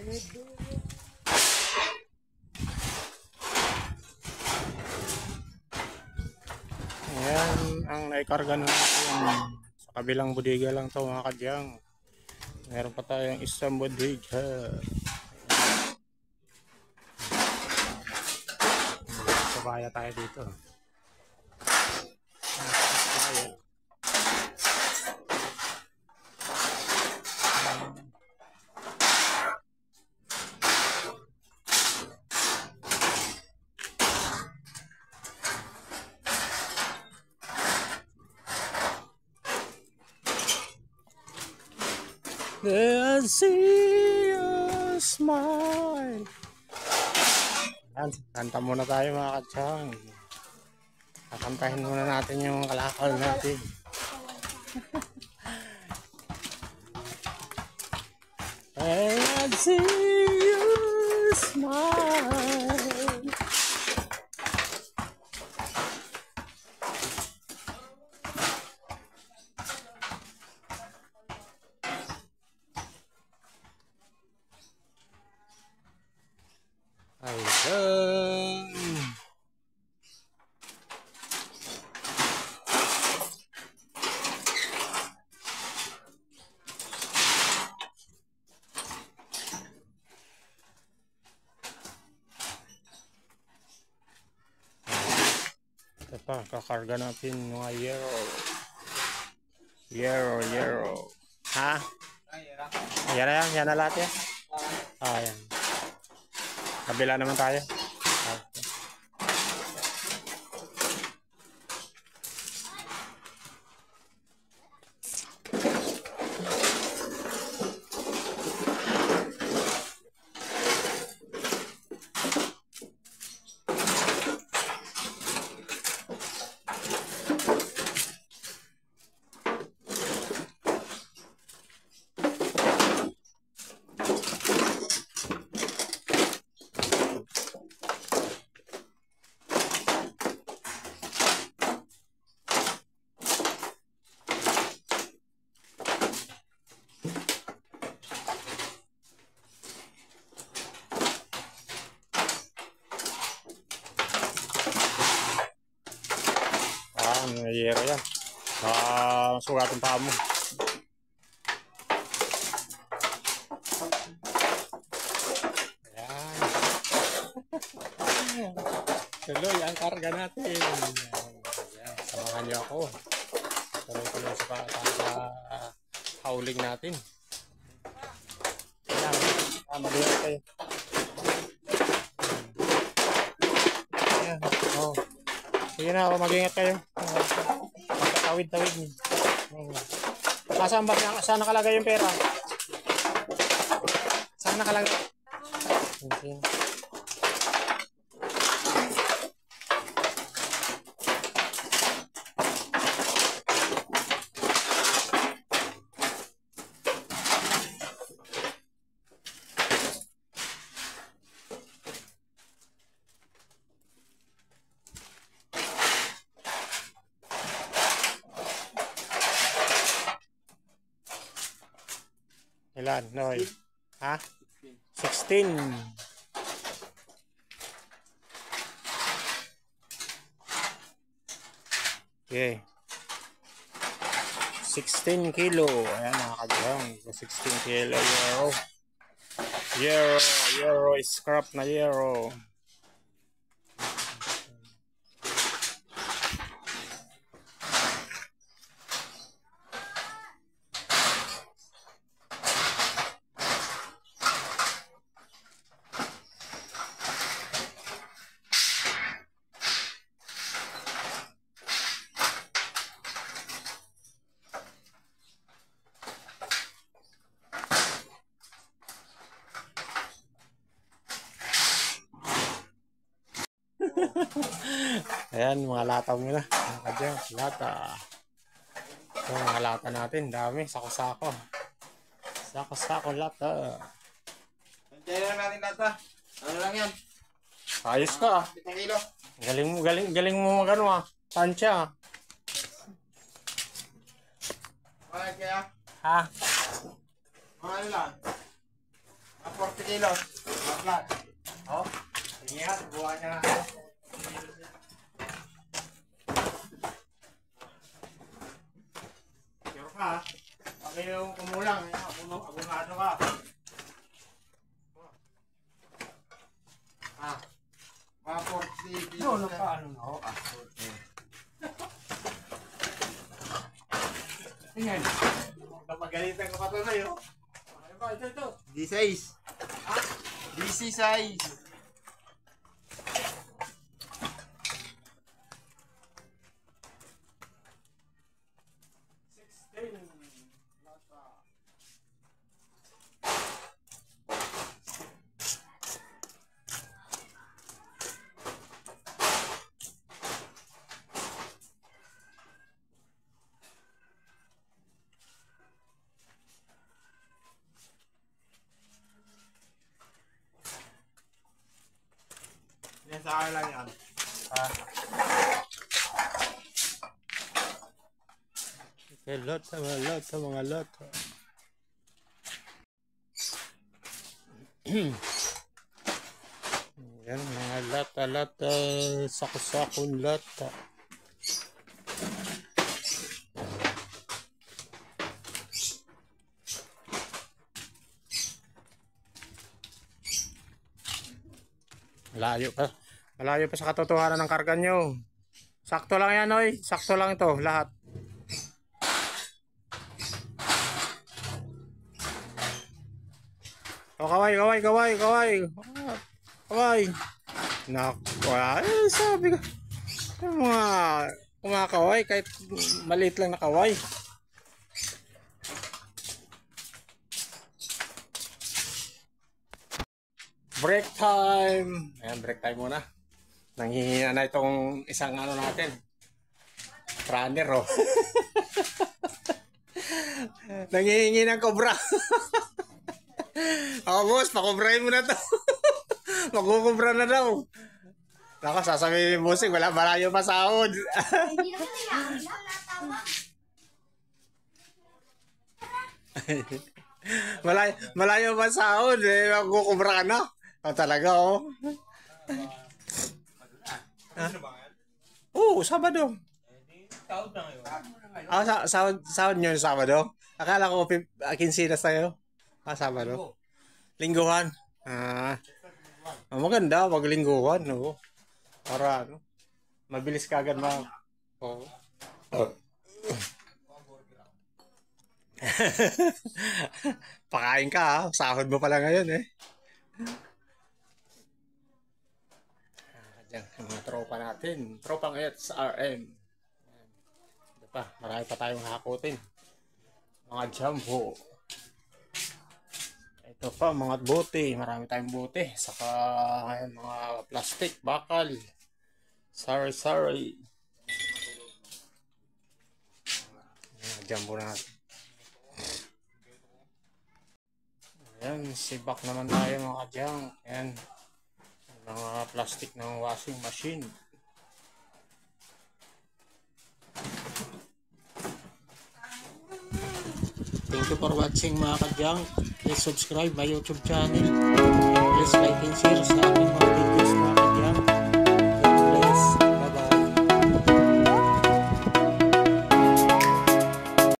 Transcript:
Ayan ang naikarga natin. Sa kabilang bodega lang to mga kadyang. Meron pa tayong isang bodega. Sabaya tayo dito. I see you smile. Yan, kanta muna tayo mga kadyang. Kakantahin muna natin yung kalakal natin. I see you smile. Ayan. Ito pa, kakarga natin mga Euro. Ha? Yan na yan, yan na lahat yan. Ayan. Kabila naman tayo. Yero yan. Sugatong pa mo. Ayan. Tuloy ang karga natin. Ayan. Samahan niyo ako. Tuloy sa hauling natin. Ayan. Mag-ingat kayo. Ayan. Oh. Sige na, mag-ingat kayo. Magkatawid-tawid niyo. Saan nakalagay yung pera? Saan nakalagay? Okay. Ilan, Noy? Ha? 16. Okay. 16 kilo. Ayan mga kadyang. 16 kilo Euro scrap na Euro. Ayan, mga lataw nyo na. Mga kadyang, lata. Ito, mga lata natin. Dami, sako-sako. Sako-sako lata. Kaya lang natin lata. Ano lang yan? Ayos ka ah. 7 kilo. Galing mo magano ah. Tansya ah. Mahal kaya? Ha? Mahal lang. 40 kilos. Baklat. Oh, sige nga, subukan niya nga. Sure ka, pag yung kumulang, abungado ka. Ah, Mga 40 kilos. no, nagpaano na ako. Tingnan. Napagalitan ko pa ito sa'yo. Ano ba? Ito. D6. DC size. Yan sa akin lang yan. Okay, lot sa mga lot. Yan, mga lata, sako-sakong lata. Malayo pa sa katotohanan ng karga nyo. Sakto lang yan, oy. Sakto lang ito, lahat. Oh, kaway. Naku, sabi ko. Yung mga kaway, kahit maliit lang na kaway. Break time! Ayan, break time muna. Nanghihina na itong isang ano natin. Runner, oh. Nanghihingi ng kobra. Ako, boss, pakobrahin mo na to. Magkukubra na daw. Naka, sasabihin mo, bossing, wala malayo pa sahod. Hindi naman kailangan lang natawa. Malayo pa sahod, eh. Magkukubra ka na. Oh, talaga, oh. Oo, Sabado. Taod na ngayon. Ah, sahod nyo yung Sabado? Akala ko, kinsinas tayo. Ah, Sabado. Lingguhan. Maganda, pag lingguhan, no? Para, ano, mabilis ka agad Oo. Pakain ka, ha? Sahod mo pala ngayon, eh. Diyan, yung mga tropa natin. Tropang SRM. Ito pa, marami pa tayong hakutin. Mga jumbo. Ito pa, mga bote. Marami tayong bote. Saka, ayan, mga plastic, bakal. Sorry. Mga jumbo natin. Ayan, sibak naman tayo mga junk. Ayan. Mga plastic ng washing machine. Thank you for watching mga ka-junk. Please subscribe my YouTube channel. Please like and share sa aking mga videos.